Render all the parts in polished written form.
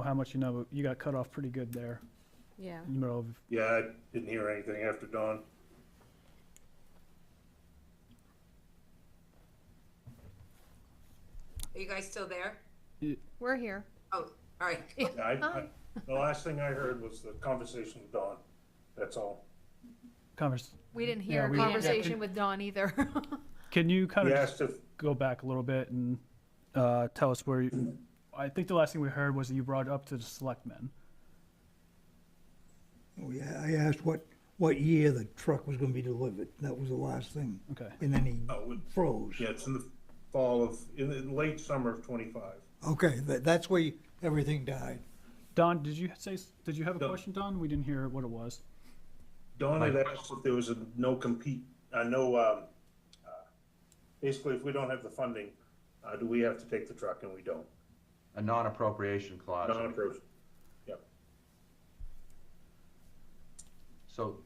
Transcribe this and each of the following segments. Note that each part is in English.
how much you know, but you got cut off pretty good there. Yeah. In the middle of, Yeah, I didn't hear anything after dawn. Are you guys still there? We're here. Oh, all right. Yeah, the last thing I heard was the conversation with Dawn. That's all. We didn't Yeah, hear a we- conversation with Dawn either. Can you kind He of asked if, go back a little bit and tell us where you, I think the last thing we heard was that you brought it up to the selectmen. Oh, yeah, I asked what year the truck was gonna be delivered. That was the last thing. Okay. And then he oh, froze. yeah, it's in the fall of, in the late summer of 25. Okay, that's where everything died. Don, did you have a No. question, Don? We didn't hear what it was. Dawn had asked if there was a basically if we don't have the funding, do we have to take the truck, and we don't? A non-appropriation clause. Non-appropriation. Yep. So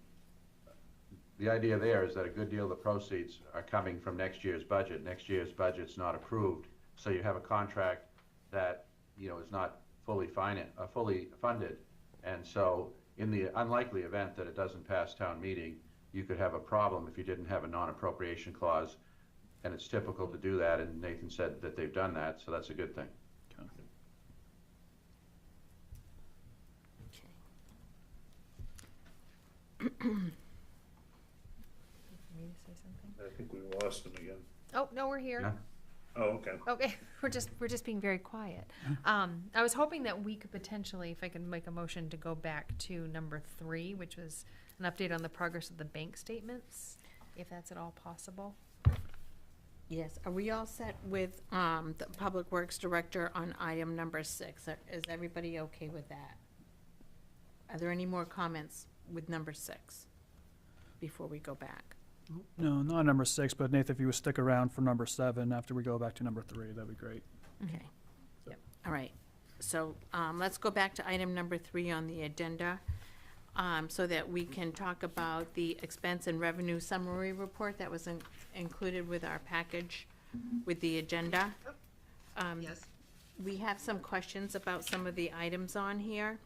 the idea there is that a good deal of the proceeds are coming from next year's budget. Next year's budget's not approved, so you have a contract that, you know, is not fully funded. And so in the unlikely event that it doesn't pass town meeting, you could have a problem if you didn't have a non-appropriation clause. And it's typical to do that, and Nathan said that they've done that, so that's a good thing. I think we lost him again. Oh, no, we're here. Yeah. Oh, okay. Okay, we're just being very quiet. I was hoping that we could potentially, if I could make a motion to go back to number 3, which was an update on the progress of the bank statements, if that's at all possible. Yes, are we all set with the Public Works Director on item number 6? Is everybody okay with that? Are there any more comments with number 6 before we go back? No, not number 6, but Nathan, if you would stick around for number 7 after we go back to number 3, that'd be great. Okay, yep, all right. So let's go back to item number 3 on the agenda, so that we can talk about the expense and revenue summary report that was included with our package with the agenda. Yes. We have some questions about some of the items on here.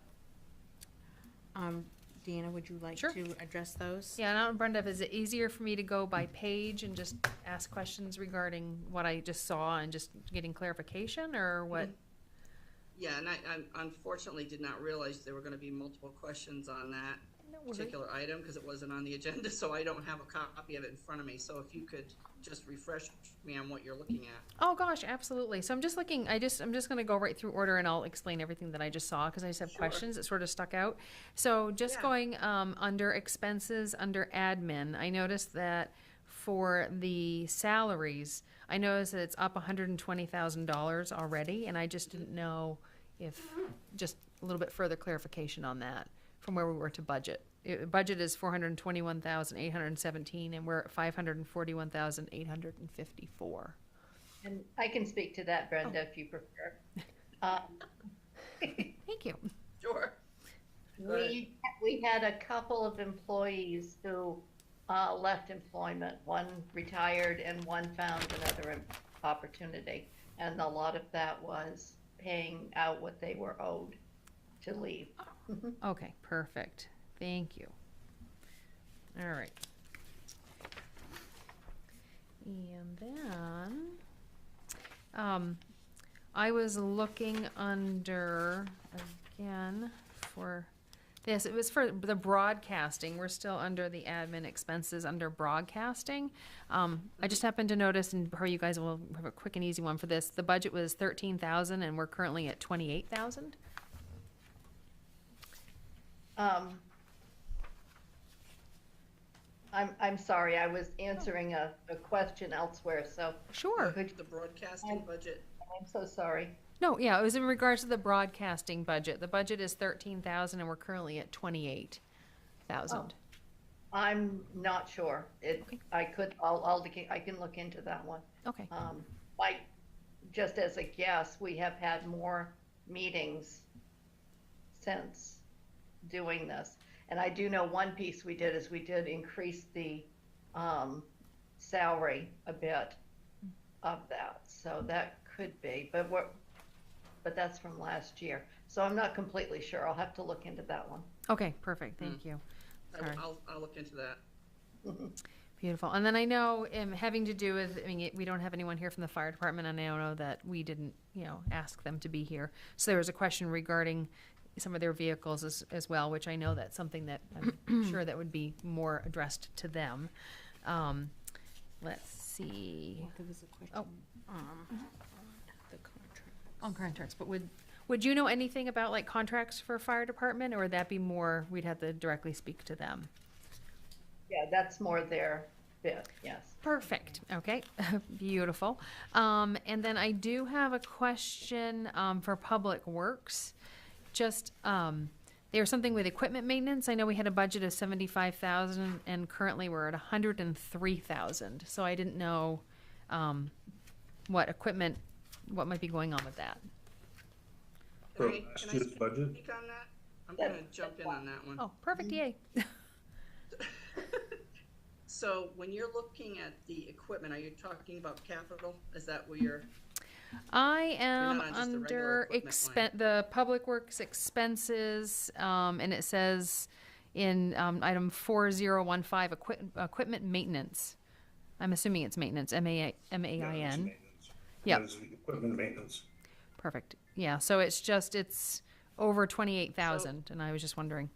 Deanna, would you like Sure. to address those? Yeah, now Brenda, is it easier for me to go by page and just ask questions regarding what I just saw and just getting clarification, or what? Yeah, and I unfortunately did not realize there were going to be multiple questions on that No worries. particular item because it wasn't on the agenda, so I don't have a copy of it in front of me. So if you could just refresh me on what you're looking at. Oh, gosh, absolutely. So I'm just looking, I'm just gonna go right through order and I'll explain everything that I just saw, because I just have Sure. questions that sort of stuck out. So just Yeah. going, under expenses, under admin, I noticed that for the salaries, I noticed that it's up $120,000 already, and I just didn't know if, just a little bit further clarification on that, from where we were to budget. Budget is 421,817, and we're at 541,854. And I can speak to that, Brenda, if you prefer. Thank you. Sure. We had a couple of employees who left employment. One retired and one found another opportunity. And a lot of that was paying out what they were owed to leave. Okay, perfect. Thank you. All right. And then, I was looking under, again, for this, it was for the broadcasting. We're still under the admin expenses under broadcasting. I just happened to notice, and probably you guys will have a quick and easy one for this. The budget was 13,000 and we're currently at 28,000. I'm sorry, I was answering a question elsewhere, so Sure. The broadcasting budget. I'm so sorry. No, yeah, it was in regards to the broadcasting budget. The budget is 13,000 and we're currently at 28,000. I'm not sure. I can look into that one. Okay. Just as a guess, we have had more meetings since doing this. And I do know one piece we did is we did increase the salary a bit of that. So that could be, but that's from last year. So I'm not completely sure. I'll have to look into that one. Okay, perfect, thank you. Sorry. I'll look into that. Beautiful. And then I know, having to do with, I mean, we don't have anyone here from the fire department, and I know that we didn't, ask them to be here. So there was a question regarding some of their vehicles as well, which I know that's something that I'm sure that would be more addressed to them. Let's see. There was a question. Oh. The contract. On contracts, but would you know anything about like contracts for fire department, or would that be more, we'd have to directly speak to them? Yeah, that's more their bit, yes. Perfect, okay, beautiful. And then I do have a question, for Public Works. Just, there's something with equipment maintenance. I know we had a budget of 75,000 and currently we're at 103,000. So I didn't know, what might be going on with that. For Can I last year's budget? speak on that? I'm gonna jump in on that one. Oh, perfect, yay. So when you're looking at the equipment, are you talking about capital? Is that where you're, I am not on just the regular under equipment line. the Public Works expenses, and it says in, item 4015, equipment maintenance. I'm assuming it's maintenance, Yeah, it's M-A-I-N. maintenance. Yep. It's equipment maintenance. Perfect. Yeah, so it's over 28,000, and I was just wondering.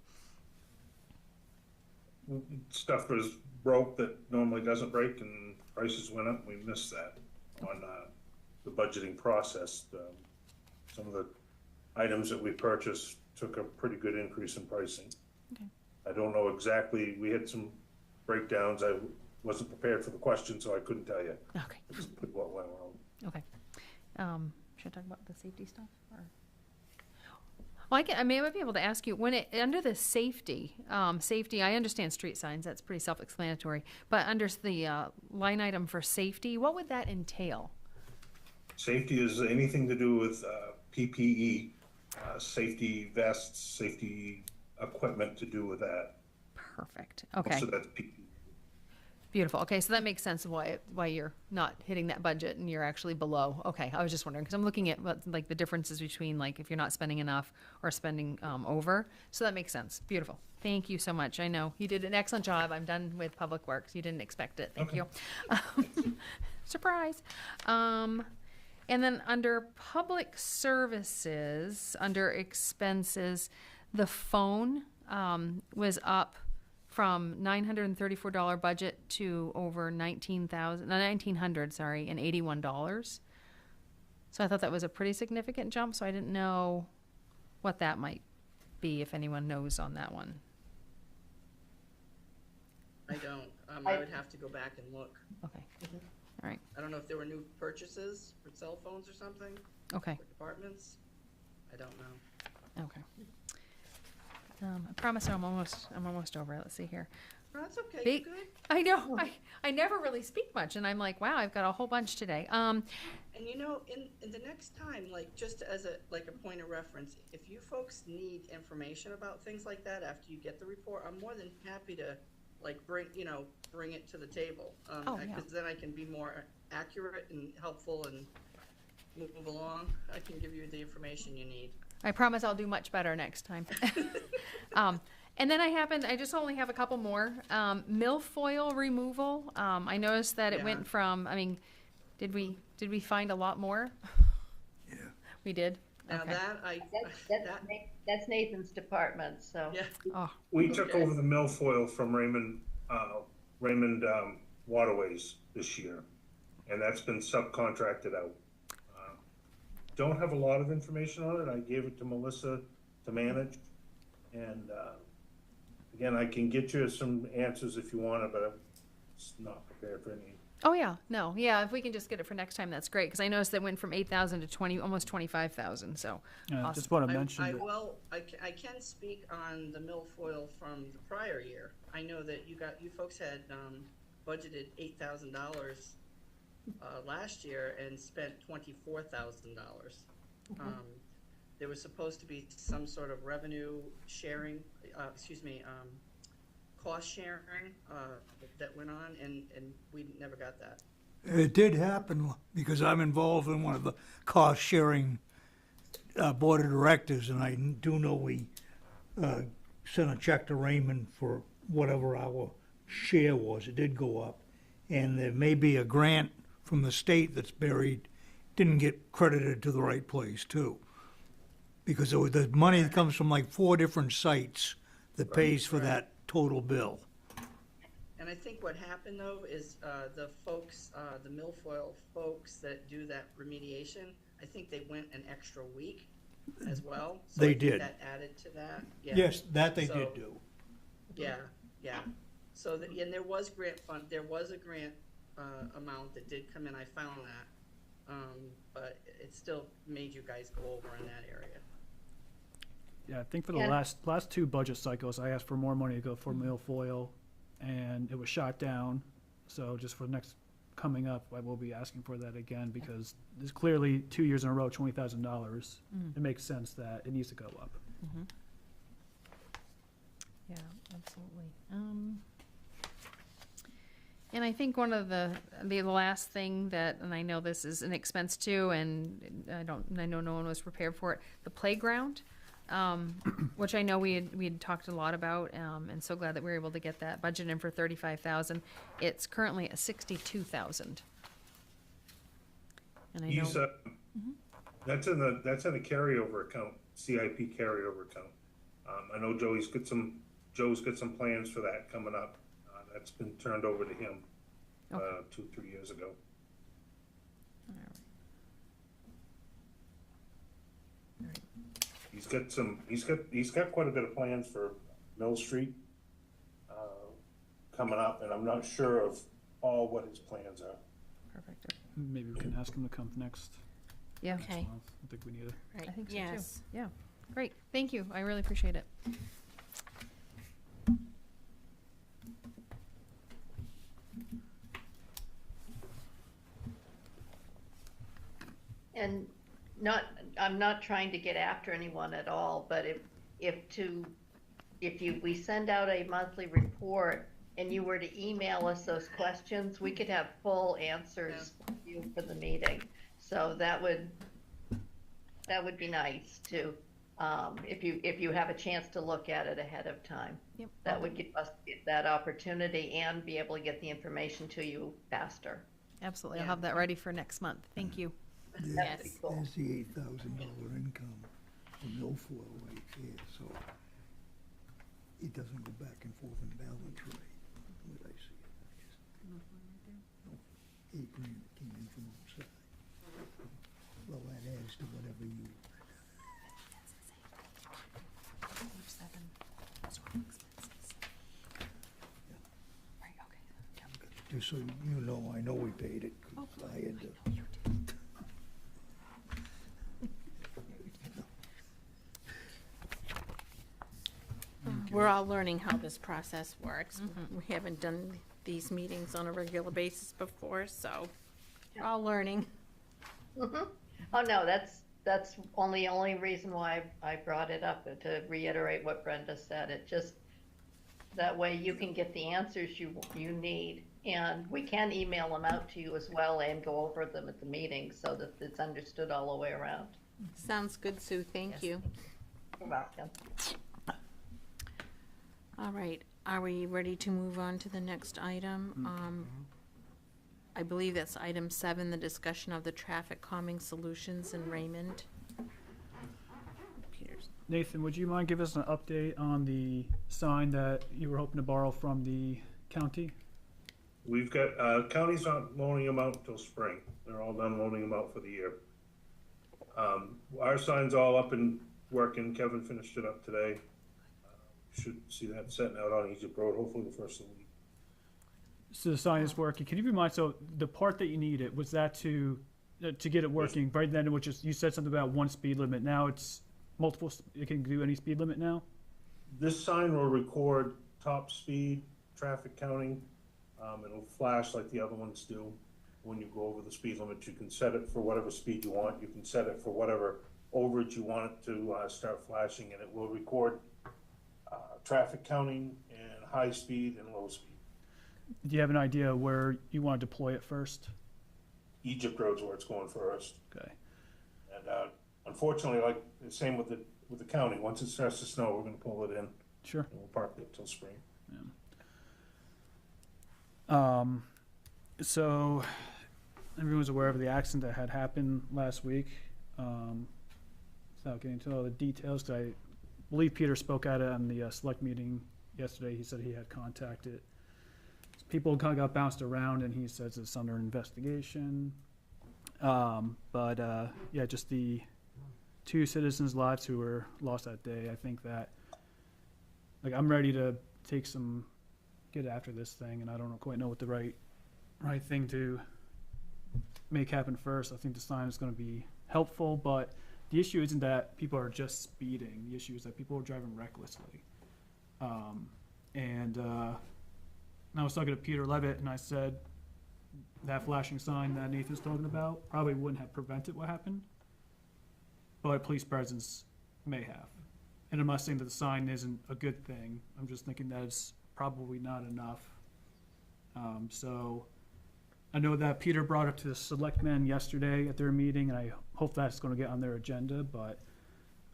Stuff was broke that normally doesn't break and prices went up. We missed that on the budgeting process. Some of the items that we purchased took a pretty good increase in pricing. Okay. I don't know exactly, we had some breakdowns. I wasn't prepared for the question, so I couldn't tell you Okay, what went wrong. okay. Should I talk about the safety stuff, or? Well, I might be able to ask you, when under the safety, I understand street signs, that's pretty self-explanatory, but under the line item for safety, what would that entail? Safety is anything to do with PPE, safety vests, safety equipment to do with that. Perfect, okay, Most of that's PPE. beautiful, okay, so that makes sense of why you're not hitting that budget and you're actually below. Okay, I was just wondering, because I'm looking at what, like, the differences between, like, if you're not spending enough or spending over, so that makes sense. Beautiful, thank you so much. I know you did an excellent job. I'm done with Public Works. You didn't expect it, thank Okay. you. Surprise. And then under Public Services, under expenses, the phone was up from $934 budget to over $1,900, So I thought that was a pretty significant jump, so I didn't know what that might be, if anyone knows on that one. I don't, I would have to go back and look. Okay, all right, I don't know if there were new purchases for cell phones or something, okay, for departments. I don't know. okay. I promise I'm almost over it. Let's see here. No, that's okay, Big- you're good. I know, I never really speak much, and I'm like, wow, I've got a whole bunch today. And you know, in the next time, like, just as a point of reference, if you folks need information about things like that after you get the report, I'm more than happy to, like, bring it to the table. Oh, yeah. Because then I can be more accurate and helpful and move along. I can give you the information you need. I promise I'll do much better next time. And then I just only have a couple more. Milfoil removal. I noticed that it Yeah. went from, I mean, did we find a lot more? Yeah. We did? Now Okay. That's Nathan's department, so. Yeah, Oh, We took Okay. over the milfoil from Raymond Waterways this year, and that's been subcontracted out. Don't have a lot of information on it. I gave it to Melissa to manage, and again, I can get you some answers if you want it, but I'm just not prepared for any. oh, yeah, no, yeah, if we can just get it for next time, that's great, because I noticed that went from 8,000 to almost 25,000, so. Yeah, Awesome. just want to mention I that. will, I can speak on the milfoil from the prior year. I know that you folks had budgeted $8,000 last year and spent $24,000. There was supposed to be some sort of revenue sharing, cost sharing that went on, and we never got that. It did happen because I'm involved in one of the cost-sharing board of directors, and I do know we sent a check to Raymond for whatever our share was. It did go up. And there may be a grant from the state that's buried, didn't get credited to the right place too. Because the money that comes from like 4 different sites that pays for that total bill. And I think what happened though is, the folks, the milfoil folks that do that remediation, I think they went an extra week as well. So They I think did. that added to that, yeah. Yes, that they So- did do. Yeah, yeah. So, and there was there was a grant, amount that did come in, I found that. But it still made you guys go over in that area. Yeah, I think for the Yeah. last 2 budget cycles, I asked for more money to go for milfoil, and it was shot down. So just for the next coming up, I will be asking for that again, because there's clearly 2 years in a row, $20,000. It makes sense that it needs to go up. Yeah, absolutely. And I think one of the last thing that, and I know this is an expense too, and I know no one was prepared for it, the playground, which I know we had talked a lot about, and so glad that we were able to get that budget in for 35,000. It's currently at 62,000. And I know. He's, that's in the carryover account, CIP carryover account. I know Joe's got some plans for that coming up. That's been turned over to him, 2-3 years ago. He's got quite a bit of plans for Mill Street, coming up, and I'm not sure of all what his plans are. Perfect. Maybe we can ask him to come next Yeah, Okay. month. I think we need it. Right, I think so too. yes. Yeah, great. Thank you. I really appreciate it. And I'm not trying to get after anyone at all, but we send out a monthly report and you were to email us those questions, we could have full answers for you for the meeting. So that would be nice to, if you have a chance to look at it ahead of time. Yep. That would give us that opportunity and be able to get the information to you faster. Absolutely. I'll Yeah. have that ready for next month. Thank you. That'd be Yes. cool. There's the $8,000 income for milfoil right here, so it doesn't go back and forth in balance right. Where'd I see it? No, $8,000 that came in from outside. Well, that adds to whatever you, just so you know, I know we paid it, 'cause I had to. We're all learning how this process works. We haven't done these meetings on a regular basis before, so we're all learning. Oh, no, that's only reason why I brought it up, to reiterate what Brenda said. It just, that way you can get the answers you need. And we can email them out to you as well and go over them at the meeting so that it's understood all the way around. Sounds good, Sue, thank you. You're welcome. All right, are we ready to move on to the next item? I believe that's item 7, the discussion of the traffic calming solutions in Raymond. Peters. Nathan, would you mind giving us an update on the sign that you were hoping to borrow from the county? We've got, county's not loaning them out until spring. They're all done loaning them out for the year. Our sign's all up and working. Kevin finished it up today. Should see that setting out on Egypt Road, hopefully the first of the week. So the sign is working. Can you remind, so the part that you needed, was that to get it working? Right then, which is, you said something about 1 speed limit. Now it's multiple, it can do any speed limit now? This sign will record top speed, traffic counting. It'll flash like the other ones do. When you go over the speed limit, you can set it for whatever speed you want. You can set it for whatever overage you want it to start flashing, and it will record traffic counting and high speed and low speed. Do you have an idea where you want to deploy it first? Egypt Road's where it's going first. Okay. And unfortunately, like, the same with the county, once it starts to snow, we're gonna pull it in, Sure. and we'll park it till spring. So everyone's aware of the accident that had happened last week. Without getting into all the details, 'cause I believe Peter spoke at it on the select meeting yesterday. He said he had contacted. People kind of got bounced around, and he says it's under investigation. Yeah, just the 2 citizens' lives who were lost that day. I think that, like, I'm ready to get after this thing, and I don't quite know what the right thing to make happen first. I think the sign is going to be helpful, but the issue isn't that people are just speeding. The issue is that people are driving recklessly. And I was talking to Peter Levitt, and I said that flashing sign that Nathan's talking about probably wouldn't have prevented what happened, but police presence may have. And I'm not saying that the sign isn't a good thing. I'm just thinking that it's probably not enough. So I know that Peter brought it to the selectmen yesterday at their meeting, and I hope that's going to get on their agenda, but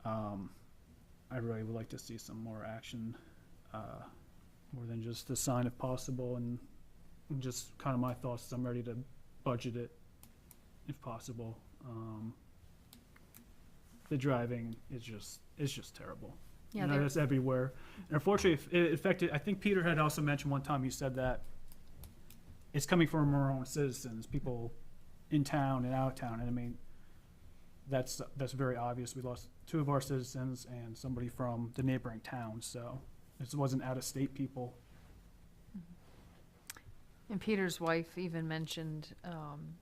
I really would like to see some more action, more than just the sign if possible, and just kind of my thoughts is I'm ready to budget it if possible. The driving is just terrible. Yeah, You know, it's everywhere. And unfortunately, it affected, I think Peter had also mentioned one time, he said that it's coming from our own citizens, people in town and out of town. And I mean, that's very obvious. We lost 2 of our citizens and somebody from the neighboring town, so it wasn't out-of-state people. And Peter's wife even mentioned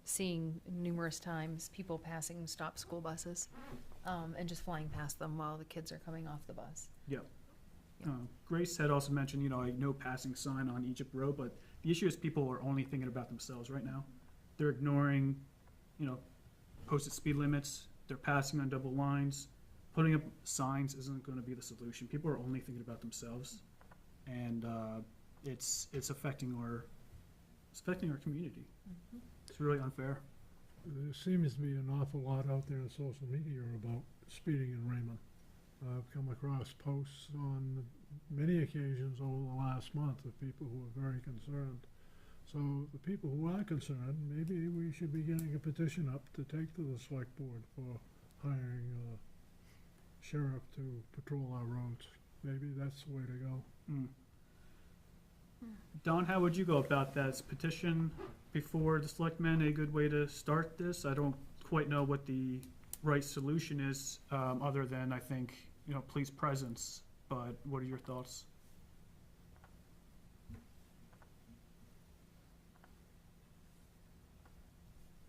seeing numerous times people passing stop school buses and just flying past them while the kids are coming off the bus. Yep. Grace had also mentioned, like no passing sign on Egypt Road, but the issue is people are only thinking about themselves right now. They're ignoring, posted speed limits. They're passing on double lines. Putting up signs isn't going to be the solution. People are only thinking about themselves, and it's affecting our community. It's really unfair. There seems to be an awful lot out there on social media about speeding in Raymond. I've come across posts on many occasions over the last month of people who are very concerned. So the people who are concerned, maybe we should be getting a petition up to take to the select board for hiring a sheriff to patrol our roads. Maybe that's the way to go. Don, how would you go about that? Is petition before the selectmen a good way to start this? I don't quite know what the right solution is, other than I think, police presence, but what are your thoughts?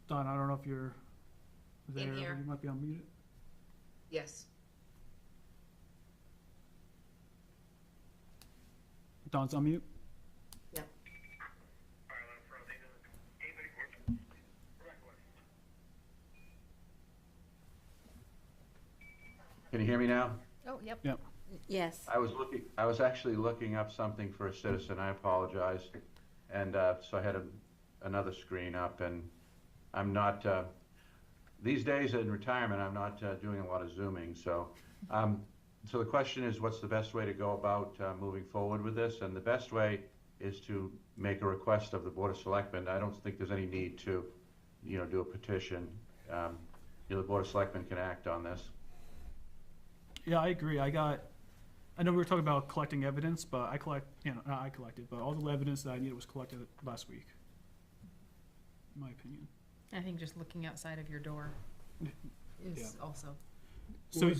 Don, I don't know if you're there, here. you might be unmuted. Yes. Don's on mute? Yep. Can you hear me now? Oh, yep. Yep. Yes. I was actually looking up something for a citizen, I apologize. And so I had another screen up, and I'm not, these days in retirement, I'm not doing a lot of Zooming, so the question is, what's the best way to go about moving forward with this? And the best way is to make a request of the Board of Selectmen. I don't think there's any need to, do a petition. The Board of Selectmen can act on this. Yeah, I agree. I know we were talking about collecting evidence, but not I collected, but all the evidence that I needed was collected last week, in my opinion. I think just looking outside of your door is also. So,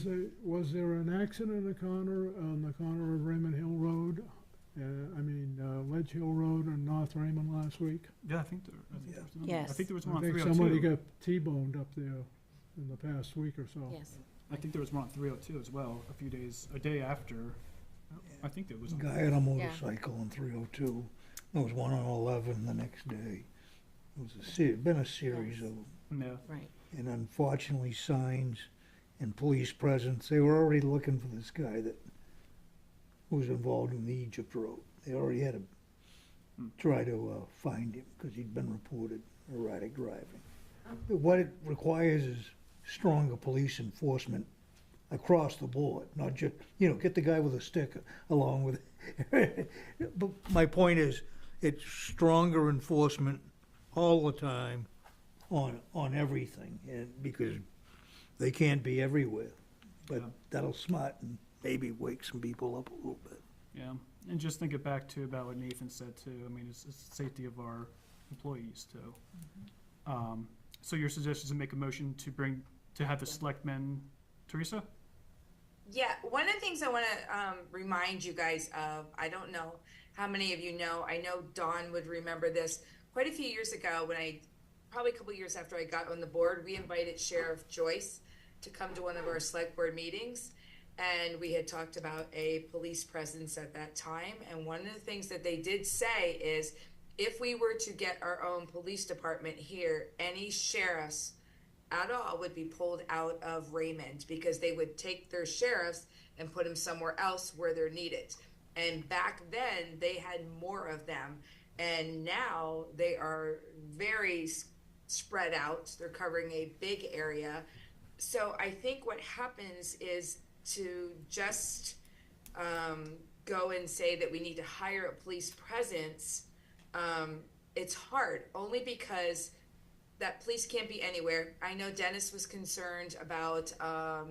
Was there an accident on the corner of Raymond Hill Road? Ledge Hill Road and North Raymond last week? yeah, I think there was one. Yes. I think there was I one on think 302. somebody got T-boned up there in the past week or so. Yes. I think there was one on 302 as well, a day after. I think there was. Guy on a motorcycle on 302. There was one on 11 the next day. It was been a series of them. Yeah. Right. And unfortunately, signs and police presence, they were already looking for this guy that was involved in the Egypt Road. They already had to try to find him because he'd been reported erratic driving. What it requires is stronger police enforcement across the board, not just, get the guy with a stick along with it. But my point is, it's stronger enforcement all the time on everything, and because they can't be everywhere. But Yeah. that'll smart and maybe wake some people up a little bit. Yeah, and just think it back to about what Nathan said too. I mean, it's the safety of our employees too. So your suggestion is to make a motion to have the selectmen, Teresa? Yeah, one of the things I want to remind you guys of, I don't know how many of you know, I know Dawn would remember this. Quite a few years ago, probably a couple years after I got on the board, we invited Sheriff Joyce to come to one of our select board meetings. And we had talked about a police presence at that time. And one of the things that they did say is, if we were to get our own police department here, any sheriffs at all would be pulled out of Raymond, because they would take their sheriffs and put them somewhere else where they're needed. And back then they had more of them, and now they are very spread out. They're covering a big area. So I think what happens is to just go and say that we need to hire a police presence. It's hard, only because that police can't be anywhere. I know Dennis was concerned about not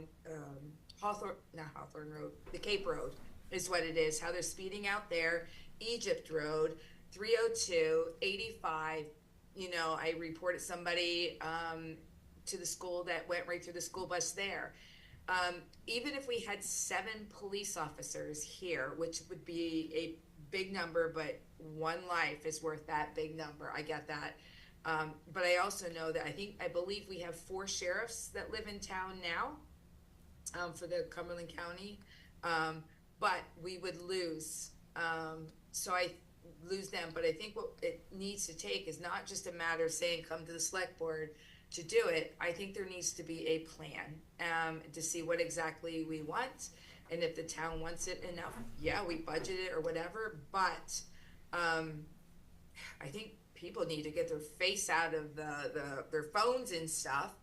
Hawthorne Road, the Cape Road is what it is, how they're speeding out there, Egypt Road, 302, 85. I reported somebody to the school that went right through the school bus there. Even if we had 7 police officers here, which would be a big number, but one life is worth that big number. I get that. But I also know that I believe we have 4 sheriffs that live in town now for the Cumberland County. But we would lose. So I lose them. But I think what it needs to take is not just a matter of saying, come to the select board to do it. I think there needs to be a plan to see what exactly we want. And if the town wants it enough, yeah, we budget it or whatever. But I think people need to get their face out of their phones and stuff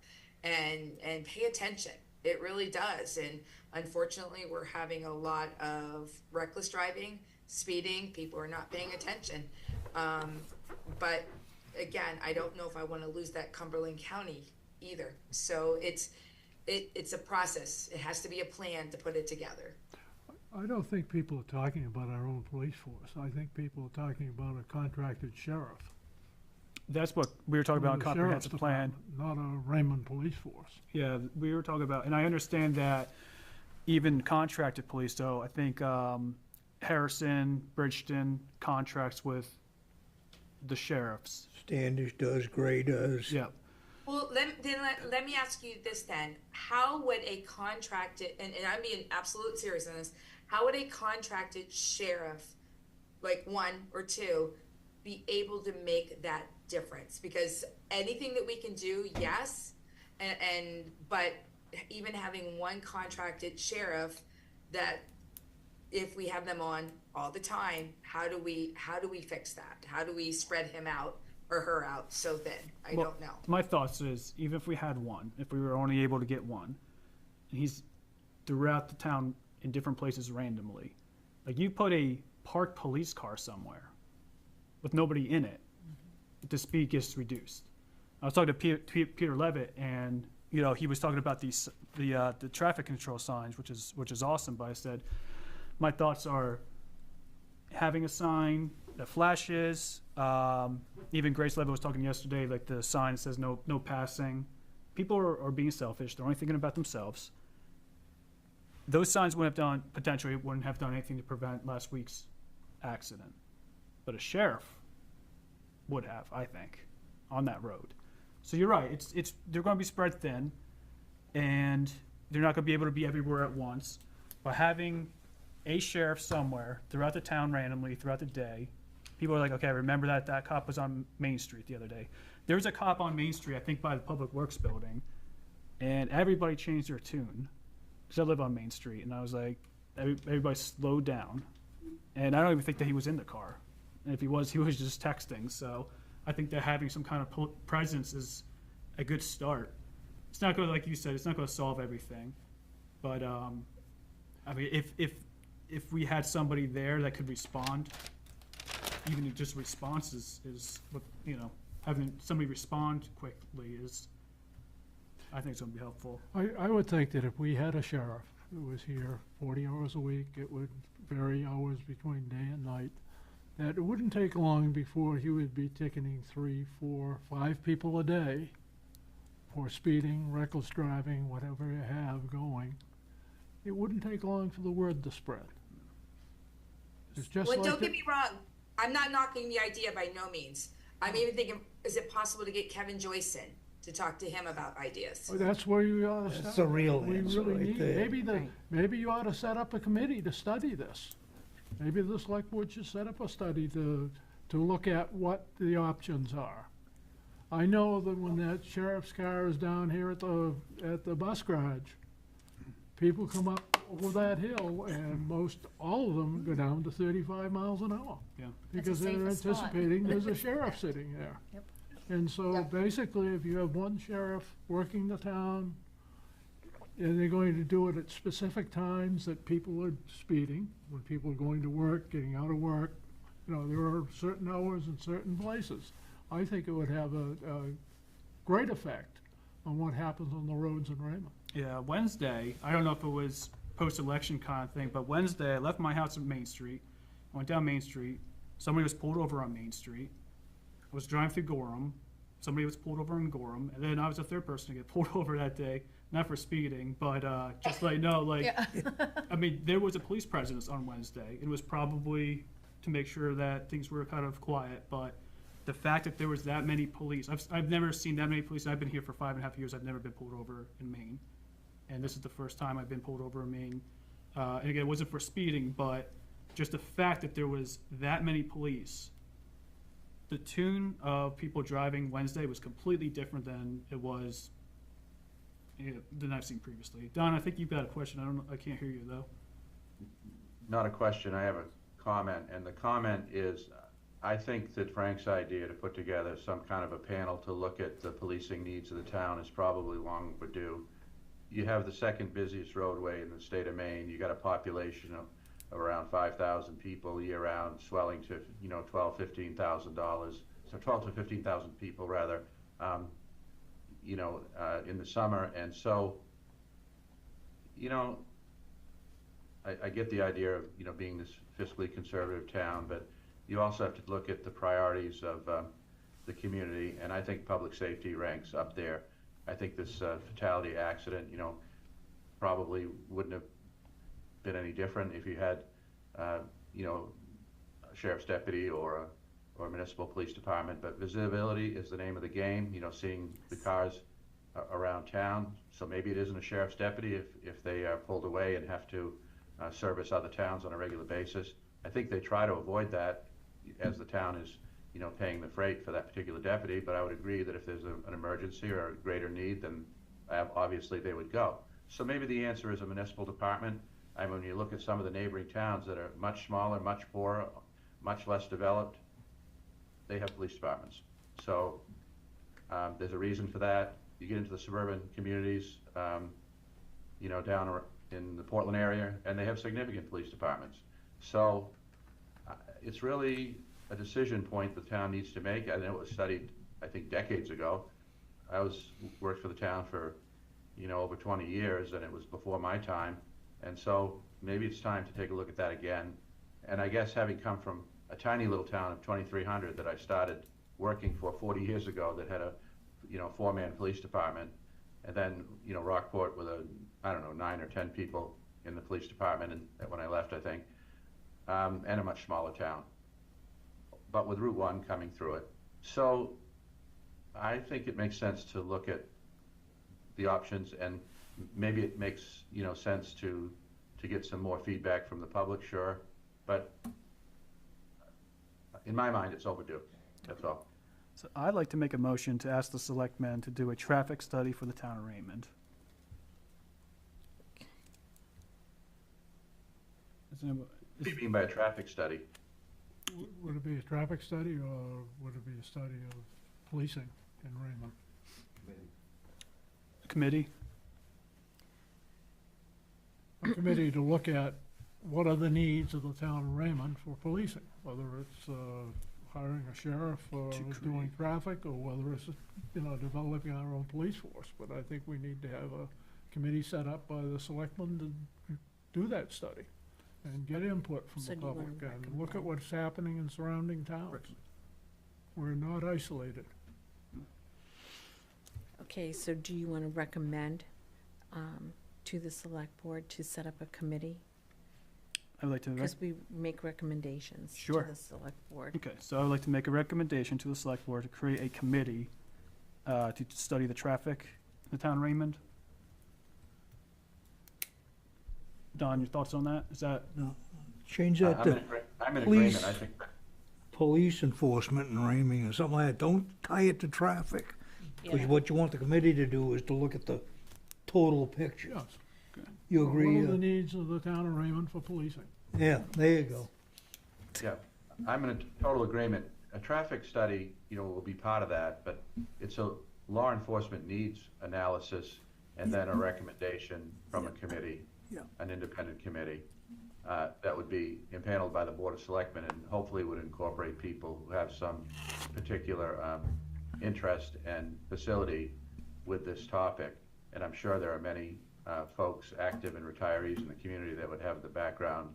and pay attention. It really does. And unfortunately, we're having a lot of reckless driving, speeding. People are not paying attention. But again, I don't know if I want to lose that Cumberland County either. So it's a process. It has to be a plan to put it together. I don't think people are talking about our own police force. I think people are talking about a contracted sheriff. That's what we were talking about in The comprehensive sheriff's plan. department, Not a Raymond police force. Yeah, we were talking about, and I understand that even contracted police, though, I think Harrison, Bridgeton contracts with the sheriffs. Standish does, Gray does. Yeah. Well, let me ask you this then. How would a contracted, and I'm being absolute serious on this, how would a contracted sheriff, like 1 or 2, be able to make that difference? Because anything that we can do, yes, but even having one contracted sheriff, that if we have them on all the time, how do we fix that? How do we spread him out or her out so thin? I don't know. My thoughts is, even if we had one, if we were only able to get one, and he's throughout the town in different places randomly, like you put a parked police car somewhere with nobody in it, the speed gets reduced. I was talking to Peter Levitt, and he was talking about the traffic control signs, which is awesome. But I said, my thoughts are having a sign that flashes. Even Grace Levitt was talking yesterday, like the sign that says no passing. People are being selfish. They're only thinking about themselves. Those signs wouldn't have done anything to prevent last week's accident. But a sheriff would have, I think, on that road. So you're right. They're going to be spread thin, and they're not going to be able to be everywhere at once. But having a sheriff somewhere throughout the town randomly throughout the day, people are like, okay, I remember that cop was on Main Street the other day. There was a cop on Main Street, I think by the Public Works building, and everybody changed their tune. Because I live on Main Street, and I was like, everybody slowed down. And I don't even think that he was in the car. And if he was just texting. So I think that having some kind of presence is a good start. it's not gonna, like you said, it's not gonna solve everything. But, I mean, if we had somebody there that could respond, even just response is what, you know, having somebody respond quickly is, I think it's gonna be helpful. I would think that if we had a sheriff who was here 40 hours a week, it would vary hours between day and night, that it wouldn't take long before he would be ticketing 3, 4, 5 people a day for speeding, reckless driving, whatever you have going. It wouldn't take long for the word to spread. It's just Well, like don't get me wrong, I'm not knocking the idea by no means. I'm even thinking, is it possible to get Kevin Joyce in to talk to him about ideas? That's where you ought to That's start. the real We answer really right need, there. maybe you ought to set up a committee to study this. Maybe the select board should set up a study to look at what the options are. I know that when that sheriff's car is down here at the bus garage, people come up over that hill and all of them go down to 35 miles an hour. Yeah. Because That's a they're safer spot. anticipating there's a sheriff sitting there. Yep. And so basically, if you have one sheriff working the town, and they're going to do it at specific times that people are speeding, when people are going to work, getting out of work, you know, there are certain hours in certain places. I think it would have a great effect on what happens on the roads in Raymond. Yeah, Wednesday, I don't know if it was post-election kind of thing, but Wednesday, I left my house on Main Street, I went down Main Street, somebody was pulled over on Main Street, I was driving through Gorham, somebody was pulled over in Gorham, and then I was the third person to get pulled over that day, not for speeding, but just like, no, like, Yeah. I mean, there was a police presence on Wednesday. It was probably to make sure that things were kind of quiet, but the fact that there was that many police, I've never seen that many police. I've been here for 5.5 years. I've never been pulled over in Maine. And this is the first time I've been pulled over in Maine. And again, it wasn't for speeding, but just the fact that there was that many police, the tune of people driving Wednesday was completely different than it was, you know, than I've seen previously. Don, I think you've got a question. I can't hear you though. Not a question, I have a comment, and the comment is, I think that Frank's idea to put together some kind of a panel to look at the policing needs of the town is probably long overdue. You have the second busiest roadway in the state of Maine, you got a population of around 5,000 people year-round, swelling to, you know, $15,000, so 12 to 15,000 people rather, you know, in the summer, and so, you know, I get the idea of, you know, being this fiscally conservative town, but you also have to look at the priorities of the community, and I think public safety ranks up there. I think this fatality accident, you know, probably wouldn't have been any different if you had, you know, a sheriff's deputy or a municipal police department, but visibility is the name of the game, you know, seeing the cars around town. So maybe it isn't a sheriff's deputy if they are pulled away and have to service other towns on a regular basis. I think they try to avoid that as the town is, you know, paying the freight for that particular deputy, but I would agree that if there's an emergency or a greater need, then obviously they would go. So maybe the answer is a municipal department. I mean, when you look at some of the neighboring towns that are much smaller, much poorer, much less developed, they have police departments. So there's a reason for that. You get into the suburban communities, you know, down in the Portland area, and they have significant police departments. So it's really a decision point the town needs to make. I know it was studied, I think, decades ago. I worked for the town for, you know, over 20 years, and it was before my time. And so maybe it's time to take a look at that again. And I guess having come from a tiny little town of 2,300 that I started working for 40 years ago that had a, you know, 4-man police department, and then, you know, Rockport with I don't know, 9 or 10 people in the police department, and when I left, I think, and a much smaller town, but with Route 1 coming through it. So I think it makes sense to look at the options, and maybe it makes, you know, sense to get some more feedback from the public, sure, but in my mind, it's overdue, that's all. So I'd like to make a motion to ask the selectmen to do a traffic study for the town of Raymond. What do you mean by a traffic study? Would it be a traffic study, or would it be a study of policing in Raymond? committee? A committee to look at what are the needs of the town of Raymond for policing, whether it's hiring a sheriff or To doing traffic, or whether it's, developing our own police force. But I think we need to have a committee set up by the selectmen to do that study and get input from So the do you wanna public and look at recommend? what's happening in surrounding towns. We're not isolated. Okay, so do you want to recommend to the select board to set up a committee? I'd like to, Because we make recommendations to Sure. the select board. okay, so I'd like to make a recommendation to the select board to create a committee to study the traffic in the town of Raymond. Don, your thoughts on that? Is that, No, change that to I'm in Please. agreement, I think, police enforcement in Raymond or something like that. Don't tie it to traffic. Because Yeah. what you want the committee to do is to look at the total picture. Yes. You agree? What are the needs of the town of Raymond for policing? Yeah, there you go. yeah, I'm in total agreement. A traffic study, will be part of that, but it's a law enforcement needs analysis and then a recommendation from a committee, Yeah. an independent committee, that would be impaneled by the Board of Selectmen and hopefully would incorporate people who have some particular interest and facility with this topic. And I'm sure there are many folks, active and retirees in the community, that would have the background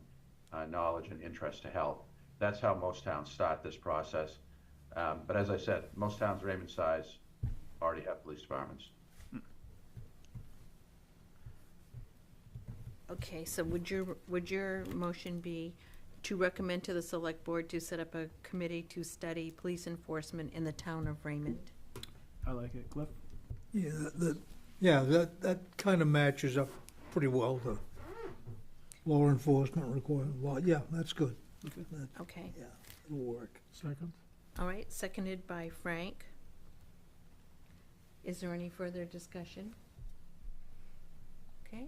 knowledge and interest to help. That's how most towns start this process. But as I said, most towns Raymond size already have police departments. Okay, so would your motion be to recommend to the select board to set up a committee to study police enforcement in the town of Raymond? I like it, Cliff? Yeah, that kind of matches up pretty well to law enforcement requirement. Well, yeah, that's good. Okay, Yeah, it'll work. Second? all right, seconded by Frank. Is there any further discussion? Okay,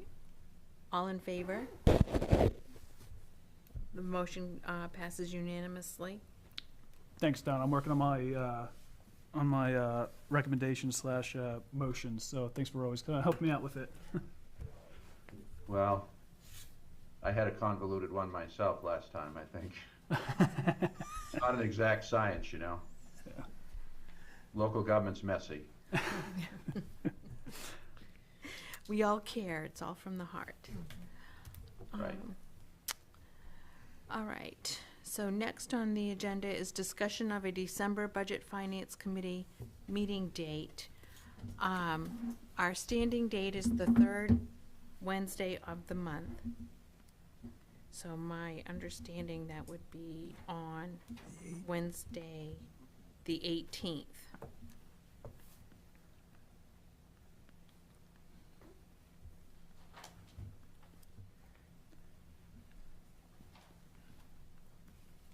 all in favor? The motion passes unanimously. Thanks, Don. I'm working on my recommendations slash motions, so thanks for always helping me out with it. Well, I had a convoluted one myself last time, I think. It's not an exact science, Yeah. Local government's messy. We all care, it's all from the heart. Right. All right, so next on the agenda is discussion of a December Budget Finance Committee meeting date. Our standing date is the third Wednesday of the month. So my understanding, that would be on Wednesday, the 18th.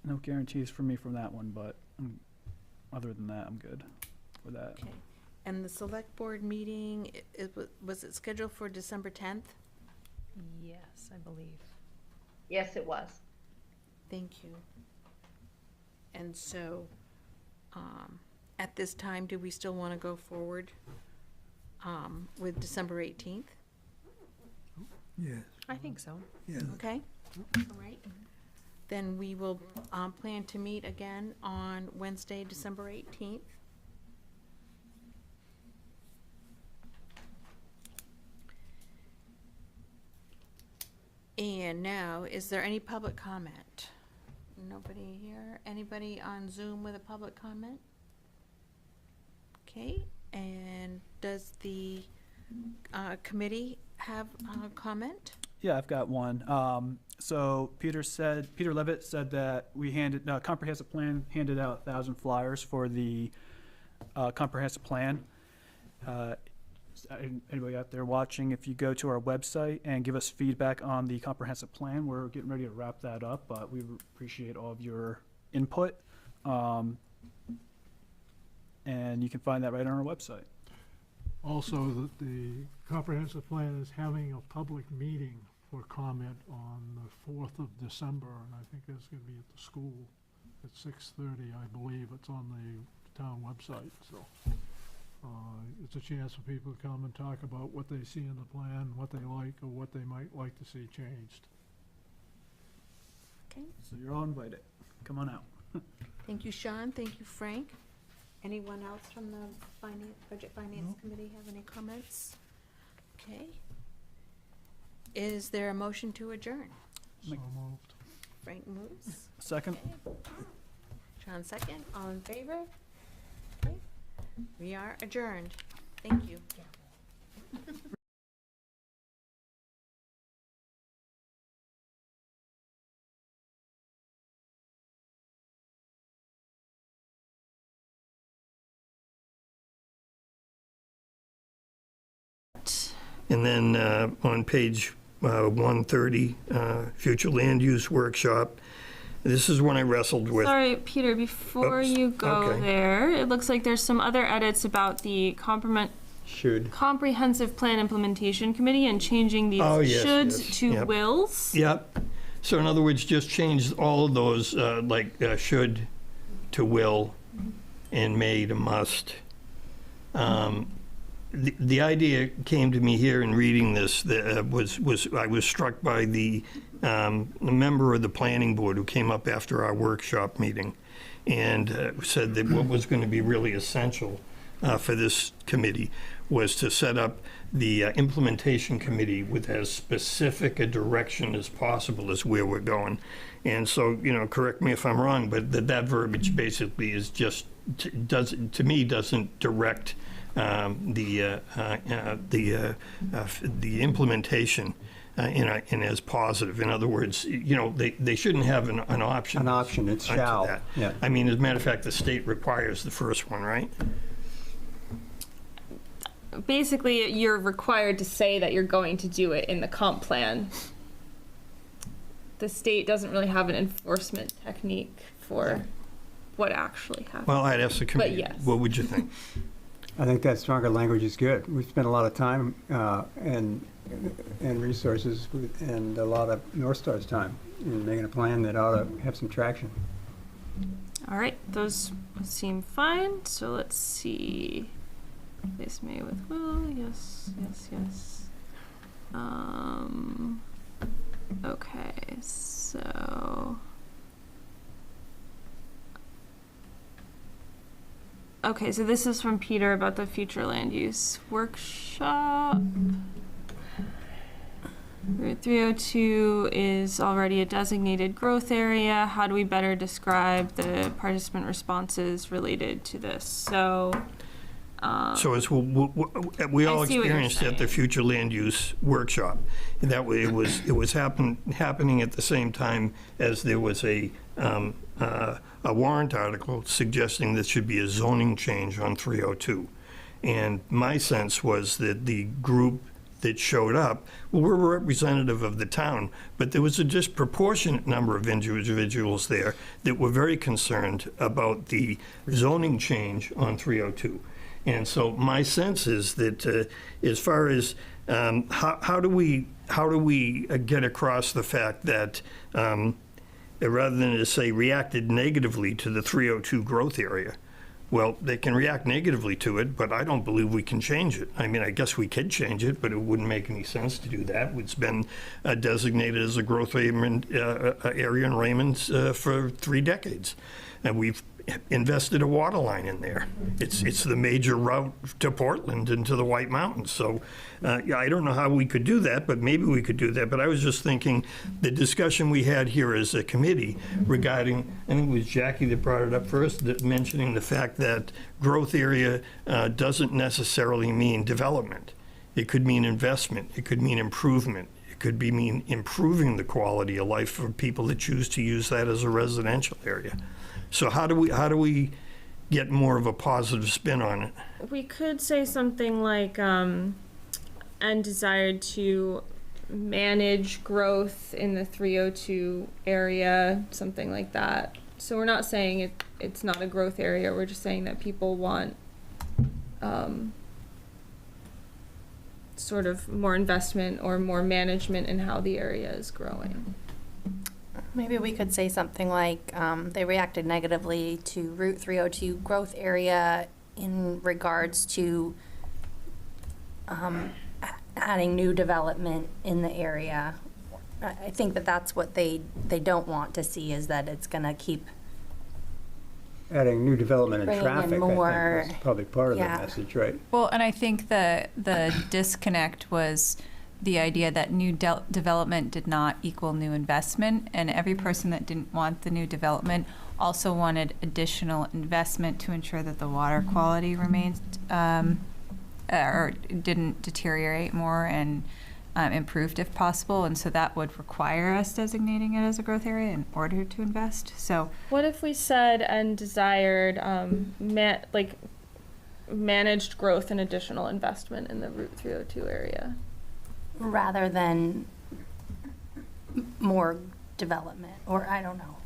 No guarantees for me from that one, but other than that, I'm good with that. Okay, and the select board meeting, was it scheduled for December 10th? Yes, I believe. Yes, it was. Thank you. And so, at this time, do we still want to go forward with December 18th? Yes, I think so. yeah. Okay? All right. Then we will plan to meet again on Wednesday, December 18th. And now, is there any public comment? Nobody here? Anybody on Zoom with a public comment? Okay, and does the committee have a comment? Yeah, I've got one. So Peter Levitt said that we comprehensive plan handed out 1,000 flyers for the comprehensive plan. Anybody out there watching, if you go to our website and give us feedback on the comprehensive plan, we're getting ready to wrap that up, but we appreciate all of your input. And you can find that right on our website. Also, the comprehensive plan is having a public meeting for comment on the 4th of December, and I think it's gonna be at the school at 6:30, I believe. It's on the town website, so It's a chance for people to come and talk about what they see in the plan, what they like, or what they might like to see changed. Okay, So you're all invited. Come on out. thank you, Sean, thank you, Frank. Anyone else from the Budget Finance Committee have any comments? Okay. Is there a motion to adjourn? So moved. Frank moves. Second? Okay. Sean second, all in favor? Okay. We are adjourned. Thank you. And then on page 130, future land use workshop, this is one I wrestled with. Sorry, Peter, before Oops, you go okay. there, it looks like there's some other edits about the Should. Comprehensive Plan Implementation Committee and changing these Oh, yes, shoulds yes, to yep. wills. Yep. So in other words, just change all of those, should to will and may to must. The idea came to me here in reading this, I was struck by the member of the planning board who came up after our workshop meeting and said that what was going to be really essential for this committee was to set up the implementation committee with as specific a direction as possible as where we're going. And so, correct me if I'm wrong, but that verbiage basically is just, doesn't direct the implementation in as positive. In other words, they shouldn't have an option. An option, it's onto shall. that. Yeah. I mean, as a matter of fact, the state requires the first one, right? Basically, you're required to say that you're going to do it in the comp plan. The state doesn't really have an enforcement technique for what actually happens. Well, I'd ask the committee. yes. What would you think? I think that stronger language is good. We've spent a lot of time and resources and a lot of North Star's time in making a plan that ought to have some traction. All right, those seem fine. So let's see. This may with will. Yes, yes, yes. Okay, so. Okay, so this is from Peter about the future land use workshop. Route 302 is already a designated growth area. How do we better describe the participant responses related to this? So, So as we all I see what you're experienced at the saying. future land use workshop, and that way it was happening at the same time as there was a warrant article suggesting there should be a zoning change on 302. And my sense was that the group that showed up, well, we're representative of the town, but there was a disproportionate number of individuals there that were very concerned about the zoning change on 302. And so my sense is that as far as how do we get across the fact that rather than to say reacted negatively to the 302 growth area, well, they can react negatively to it, but I don't believe we can change it. I mean, I guess we could change it, but it wouldn't make any sense to do that. It's been designated as a growth area in Raymond for 3 decades. And we've invested a water line in there. It's the major route to Portland and to the White Mountains. So I don't know how we could do that, but maybe we could do that. But I was just thinking the discussion we had here as a committee regarding, I think it was Jackie that brought it up first, that mentioning the fact that growth area doesn't necessarily mean development. It could mean investment. It could mean improvement. It could mean improving the quality of life for people that choose to use that as a residential area. So how do we get more of a positive spin on it? we could say something like, and desired to manage growth in the 302 area, something like that. So we're not saying it's not a growth area, we're just saying that people want sort of more investment or more management in how the area is growing. Maybe we could say something like they reacted negatively to Route 302 growth area in regards to adding new development in the area. I think that that's what they don't want to see, is that it's gonna keep, Adding new development and Bringing in traffic, I more- think, was probably part of the yeah. message, right? Well, and I think the disconnect was the idea that new development did not equal new investment, and every person that didn't want the new development also wanted additional investment to ensure that the water quality remained, or didn't deteriorate more and improved if possible, and so that would require us designating it as a growth area in order to invest. So What if we said and desired, managed growth and additional investment in the Route 302 area? rather than more development, or I don't know.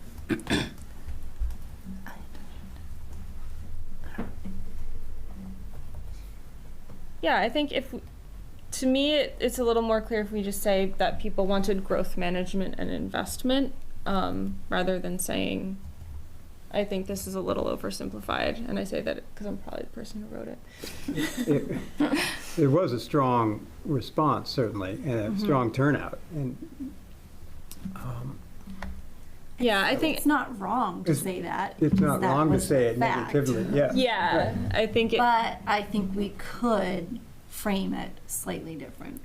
Yeah, I think to me, it's a little more clear if we just say that people wanted growth management and investment, rather than saying, I think this is a little oversimplified, and I say that because I'm probably the person who wrote it. There was a strong response, certainly, and a strong turnout, and Yeah, I think, It's not wrong to It's- say that. it's not that wrong to was say the it fact. negatively, yeah. yeah, I think it, But I think we could frame it slightly different.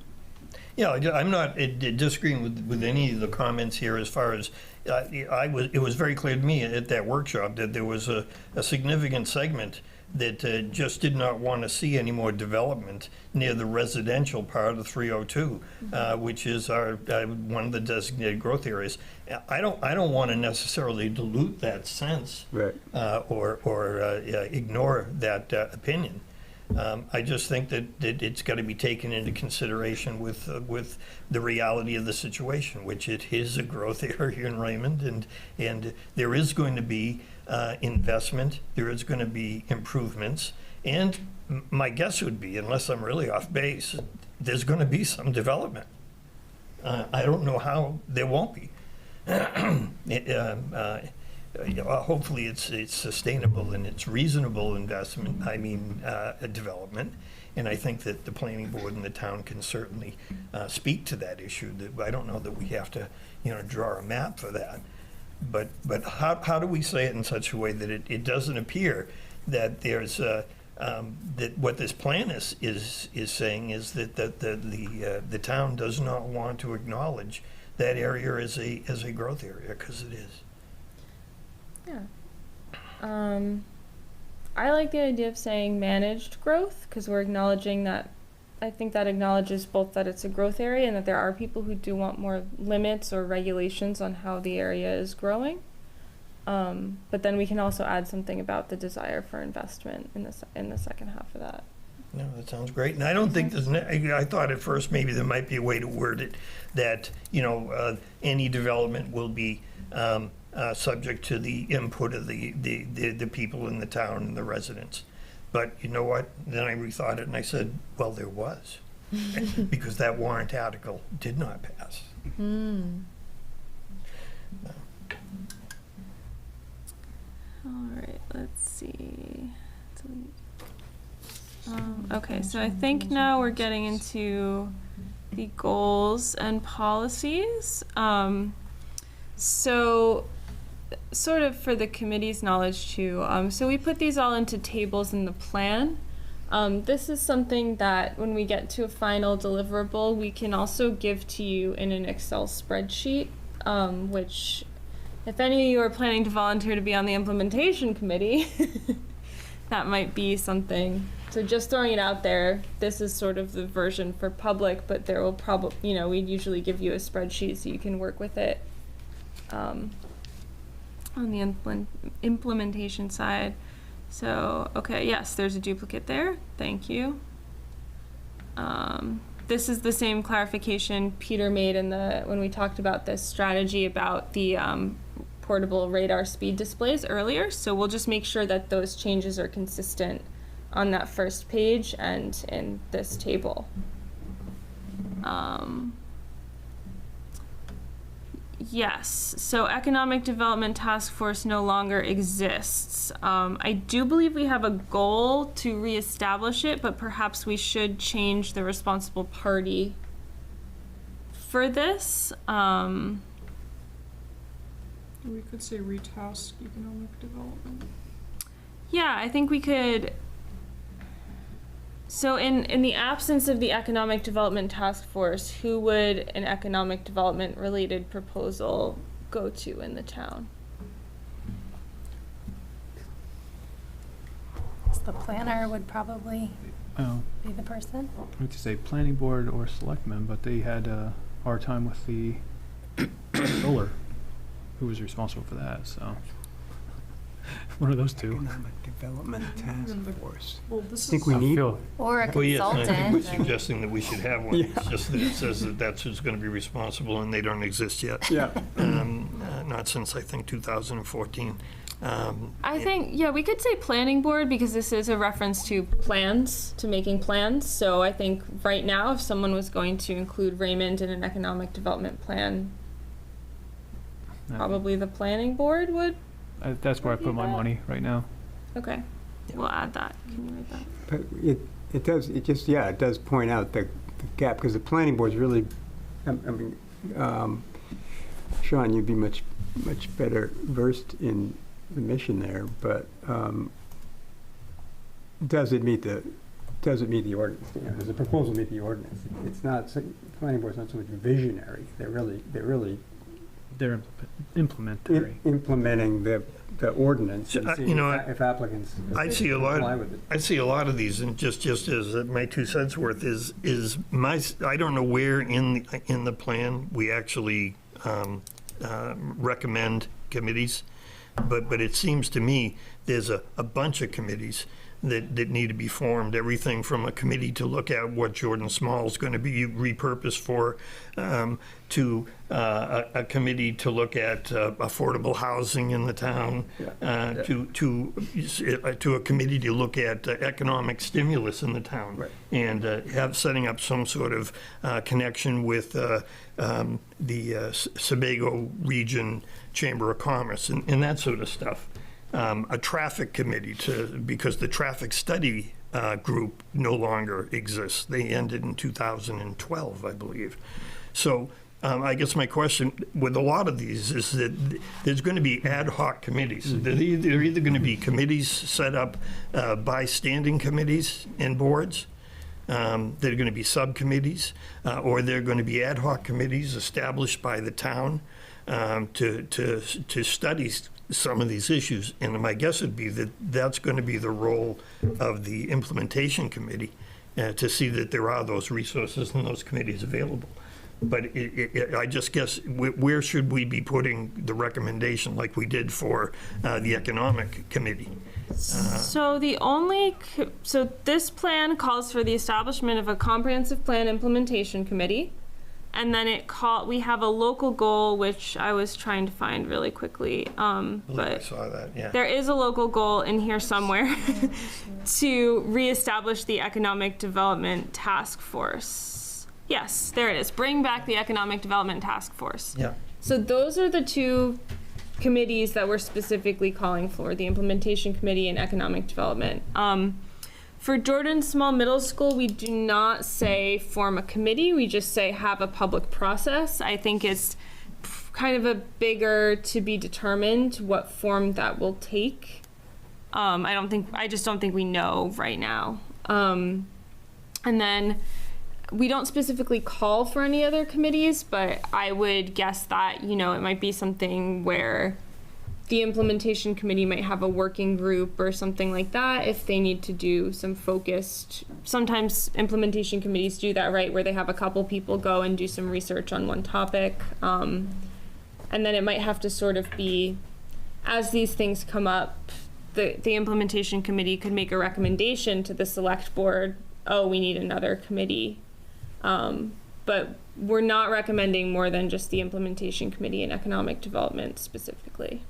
Yeah, I'm not disagreeing with any of the comments here as far as, it was very clear to me at that workshop that there was a significant segment that just did not want to see any more development near the residential part of 302, which is our one of the designated growth areas. I don't want to necessarily dilute that sense, Right. or ignore that opinion. I just think that it's got to be taken into consideration with the reality of the situation, which it is a growth area in Raymond, and there is going to be investment, there is going to be improvements, and my guess would be, unless I'm really off base, there's going to be some development. I don't know how there won't be. Hopefully it's sustainable and it's reasonable investment, development. And I think that the planning board and the town can certainly speak to that issue. That I don't know that we have to, draw a map for that. But how do we say it in such a way that it doesn't appear that there's, that what this plan is saying is that the town does not want to acknowledge that area as a growth area, because it is. yeah. I like the idea of saying managed growth, because we're acknowledging that, I think that acknowledges both that it's a growth area and that there are people who do want more limits or regulations on how the area is growing. But then we can also add something about the desire for investment in the second half of that. No, that sounds great. And I don't think I thought at first maybe there might be a way to word it that, any development will be subject to the input of the people in the town and the residents. But you know what? Then I rethought it and I said, well, there was. Because that warrant article did not pass. All right, let's see. Okay, so I think now we're getting into the goals and policies. So sort of for the committee's knowledge too, so we put these all into tables in the plan. This is something that when we get to a final deliverable, we can also give to you in an Excel spreadsheet, which if any of you are planning to volunteer to be on the implementation committee, that might be something. So just throwing it out there, this is sort of the version for public, but there will probably, we'd usually give you a spreadsheet so you can work with it on the implementation side. So, okay, yes, there's a duplicate there. Thank you. This is the same clarification Peter made when we talked about this strategy about the portable radar speed displays earlier. So we'll just make sure that those changes are consistent on that first page and in this table. Yes, so Economic Development Task Force no longer exists. I do believe we have a goal to reestablish it, but perhaps we should change the responsible party for this. We could say retask economic development. Yeah, I think we could. So in the absence of the Economic Development Task Force, who would an economic development related proposal go to in the town? The planner would probably Oh, be the person. I would say planning board or selectmen, but they had a hard time with the controller, who was responsible for that, so. One of those two. Economic Development Task Force. Well, this I think we need, Or a Well, yes, and I think we're consultant. suggesting that we should have one. It's just that it says that that's who's going to be responsible, and they don't exist yet. yeah. Not since, I think, 2014. I think, yeah, we could say planning board because this is a reference to plans, to making plans. So I think right now, if someone was going to include Raymond in an economic development plan, probably the planning board would. That's where I put my money right now. Okay, we'll add that. Can you write that? But it does point out the gap, because the planning board's really, Sean, you'd be much better versed in the mission there, but does it meet the ordinance? You know, does the proposal meet the ordinance? It's not, planning board's not so much visionary, They're implementary. implementing the ordinance and You seeing know, if applicants I see a lot. comply with it. I see a lot of these, and just as my 2 cents worth is I don't know where in the plan we actually recommend committees, but it seems to me there's a bunch of committees that need to be formed. Everything from a committee to look at what Jordan Small is going to be repurposed for, to a committee to look at affordable housing in the town, to a committee to look at economic stimulus in the town, Right. and setting up some sort of connection with the Sebago Region Chamber of Commerce and that sort of stuff. A traffic committee because the traffic study group no longer exists. They ended in 2012, I believe. So I guess my question with a lot of these is that there's going to be ad hoc committees. They're either going to be committees set up by standing committees and boards. They're going to be subcommittees, or they're going to be ad hoc committees established by the town to study some of these issues. And my guess would be that that's going to be the role of the implementation committee, to see that there are those resources and those committees available. But I just guess, where should we be putting the recommendation like we did for the economic committee? So this plan calls for the establishment of a comprehensive plan implementation committee. And then we have a local goal, which I was trying to find really quickly. I But saw that, yeah. there is a local goal in here somewhere to reestablish the Economic Development Task Force. Yes, there it is. Bring back the Economic Development Task Force. Yeah. So those are the two committees that we're specifically calling for, the Implementation Committee and Economic Development. For Jordan Small Middle School, we do not say form a committee, we just say have a public process. I think it's kind of a bigger to be determined what form that will take. I just don't think we know right now. And then we don't specifically call for any other committees, but I would guess that, it might be something where the implementation committee might have a working group or something like that if they need to do some focused. Sometimes implementation committees do that, right, where they have a couple people go and do some research on one topic. And then it might have to sort of be, as these things come up, the implementation committee could make a recommendation to the select board, we need another committee. But we're not recommending more than just the implementation committee and economic development specifically.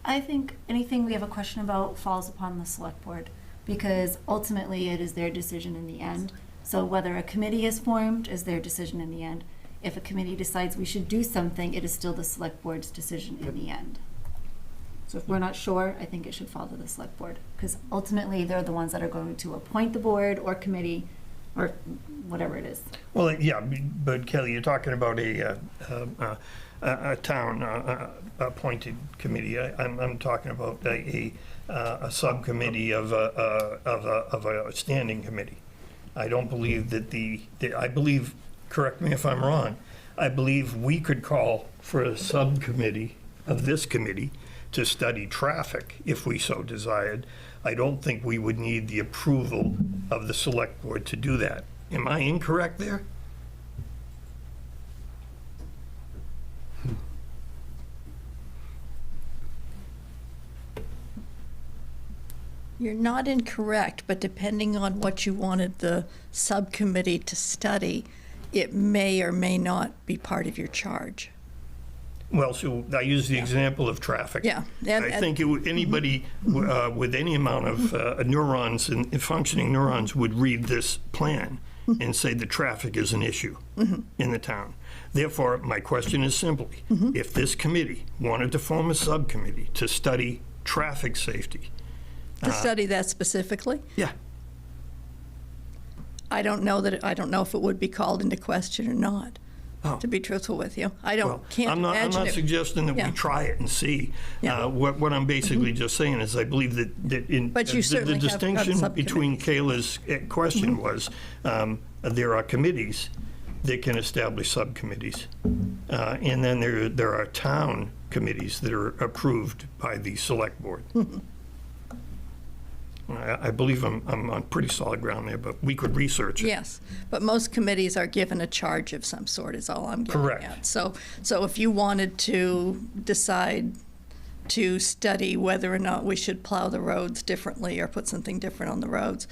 I think anything we have a question about falls upon the select board, because ultimately it is their decision in the end. So whether a committee is formed is their decision in the end. if a committee decides we should do something, it is still the select board's decision in the end. So if we're not sure, I think it should follow the select board, because ultimately they're the ones that are going to appoint the board or committee or whatever it is. Well, yeah, but Kelly, you're talking about a town appointed committee. I'm talking about a subcommittee of a standing committee. I don't believe that I believe, correct me if I'm wrong, I believe we could call for a subcommittee of this committee to study traffic if we so desired. I don't think we would need the approval of the select board to do that. Am I incorrect there? You're not incorrect, but depending on what you wanted the subcommittee to study, it may or may not be part of your charge. Well, so I use the example of traffic. Yeah. I think anybody with any amount of neurons and functioning neurons would read this plan and say the traffic is an issue in the town. Therefore, my question is simply, if this committee wanted to form a subcommittee to study traffic safety. To study that specifically? Yeah. I don't know if it would be called into question or not. To be truthful with you, I'm not suggesting that we try it and see. What I'm basically just saying is I believe that the distinction between Kayla's question was there are committees that can establish subcommittees, and then there are town committees that are approved by the select board. I believe I'm on pretty solid ground there, but we could research it. Yes, but most committees are given a charge of some sort, is all I'm getting Correct. at. So if you wanted to decide to study whether or not we should plow the roads differently or put something different on the roads,